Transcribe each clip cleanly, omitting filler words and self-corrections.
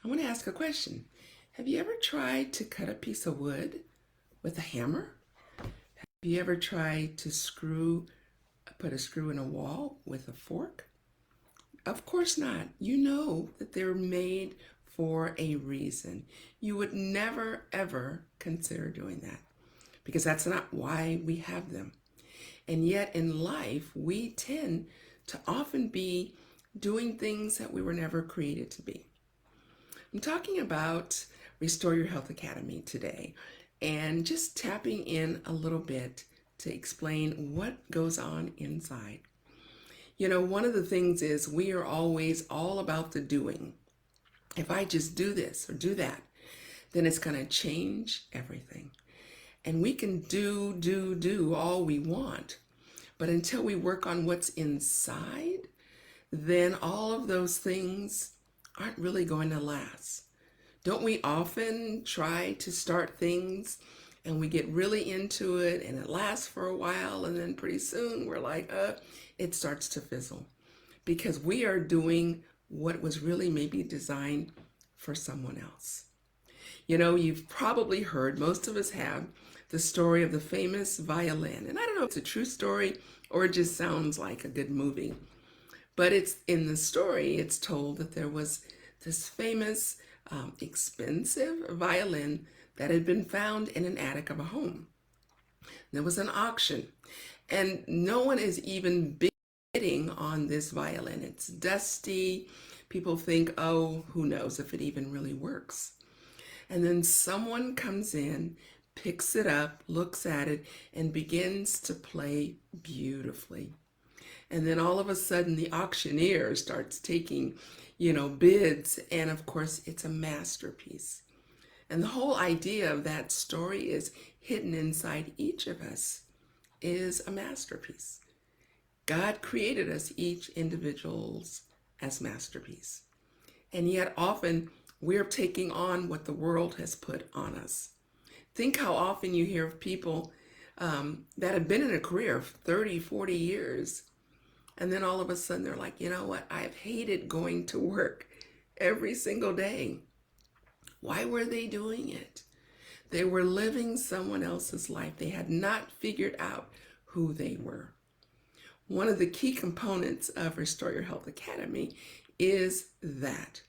I want to ask a question. Have you ever tried to cut a piece of wood with a hammer? Have you ever tried to put a screw in a wall with a fork? Of course not. You know that they're made for a reason. You would never, ever consider doing that because that's not why we have them. And yet in life, we tend to often be doing things that we were never created to be. I'm talking about Restore Your Health Academy today and just tapping in a little bit to explain what goes on inside. You know, one of the things is we are always all about the doing. If I just do this or do that, then it's going to change everything. And we can do all we want. But until we work on what's inside, then all of those things aren't really going to last. Don't we often try to start things and we get really into it and it lasts for a while and then pretty soon we're like, it starts to fizzle because we are doing what was really maybe designed for someone else. You know, you've probably heard, most of us have, the story of the famous violin. And I don't know if it's a true story or it just sounds like a good movie. But it's in the story, it's told that there was this famous, expensive violin that had been found in an attic of a home. There was an auction, and no one is even bidding on this violin. It's dusty. People think, oh, who knows if it even really works. And then someone comes in, picks it up, looks at it, and begins to play beautifully. And then all of a sudden the auctioneer starts taking, bids. And of course, it's a masterpiece. And the whole idea of that story is hidden inside each of us is a masterpiece. God created us each individuals as masterpiece. And yet often we're taking on what the world has put on us. Think how often you hear of people that have been in a career of 30, 40 years. And then all of a sudden they're like, you know what? I've hated going to work every single day. Why were they doing it? They were living someone else's life. They had not figured out who they were. One of the key components of Restore Your Health Academy is that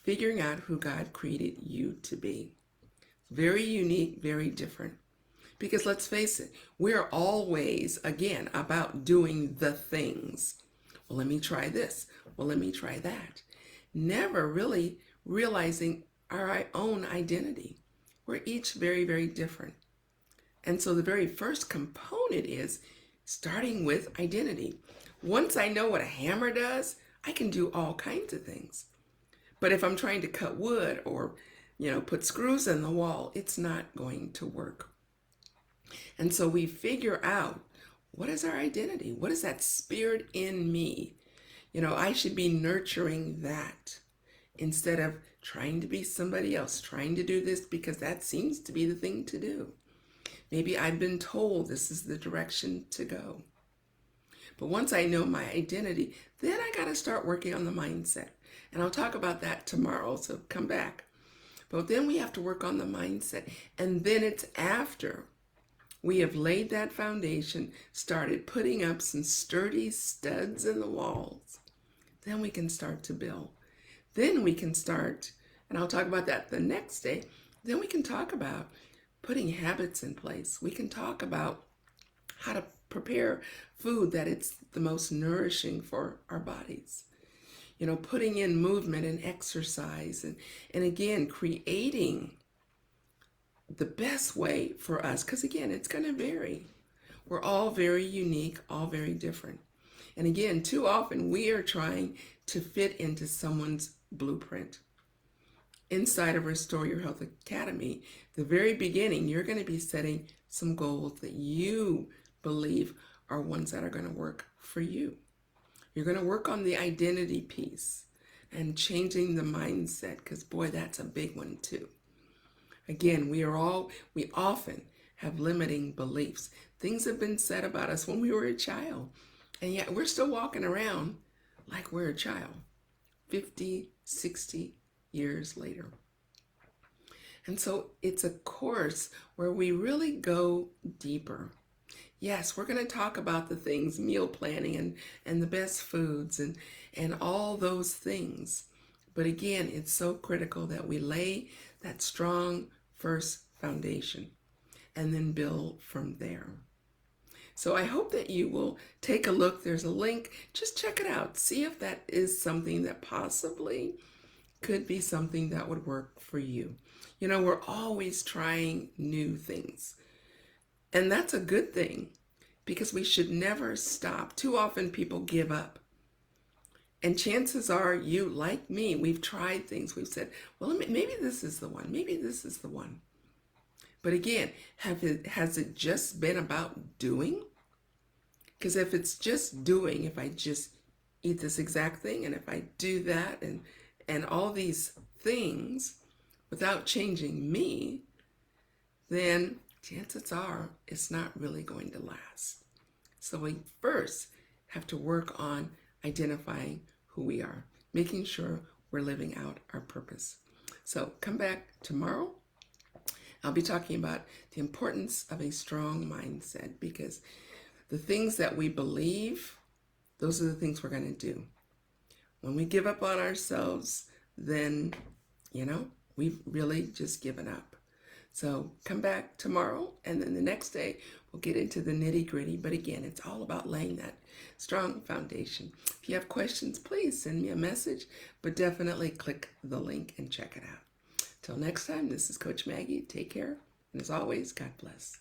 figuring out who God created you to be. Very unique, very different. Because let's face it, we're always, again, about doing the things. Well, let me try this. Well, let me try that. Never really realizing our own identity. We're each very, very different. And so the very first component is starting with identity. Once I know what a hammer does, I can do all kinds of things. But if I'm trying to cut wood or, put screws in the wall, it's not going to work. And so we figure out, what is our identity? What is that spirit in me? I should be nurturing that instead of trying to be somebody else, trying to do this because that seems to be the thing to do. Maybe I've been told this is the direction to go. But once I know my identity, then I got to start working on the mindset. And I'll talk about that tomorrow, so come back. But then we have to work on the mindset. And then it's after we have laid that foundation, started putting up some sturdy studs in the walls, then we can start to build. Then we can start, and I'll talk about that the next day, then we can talk about putting habits in place. We can talk about how to prepare food that it's the most nourishing for our bodies. Putting in movement and exercise and again, creating the best way for us, because again, it's going to vary. We're all very unique, all very different. And again, too often we are trying to fit into someone's blueprint. Inside of Restore Your Health Academy, the very beginning, you're going to be setting some goals that you believe are ones that are going to work for you. You're going to work on the identity piece and changing the mindset, because boy, that's a big one too. Again, we often have limiting beliefs. Things have been said about us when we were a child, and yet we're still walking around like we're a child, 50, 60 years later. And so it's a course where we really go deeper. Yes, we're going to talk about the things, meal planning and the best foods and all those things. But again, it's so critical that we lay that strong first foundation and then build from there. So I hope that you will take a look. There's a link. Just check it out. See if that is something that possibly could be something that would work for you. You know, we're always trying new things. And that's a good thing because we should never stop. Too often people give up. And chances are you, like me, we've tried things. We've said, well, maybe this is the one. Maybe this is the one. But again, has it just been about doing? Because if it's just doing, if I just eat this exact thing, and if I do that, and all these things without changing me, then chances are it's not really going to last. So we first have to work on identifying who we are, making sure we're living out our purpose. So come back tomorrow. I'll be talking about the importance of a strong mindset, because the things that we believe, those are the things we're going to do. When we give up on ourselves, then, we've really just given up. So come back tomorrow, and then the next day we'll get into the nitty-gritty. But again, it's all about laying that strong foundation. If you have questions, please send me a message, but definitely click the link and check it out. Till next time, this is Coach Maggie. Take care, and as always, God bless.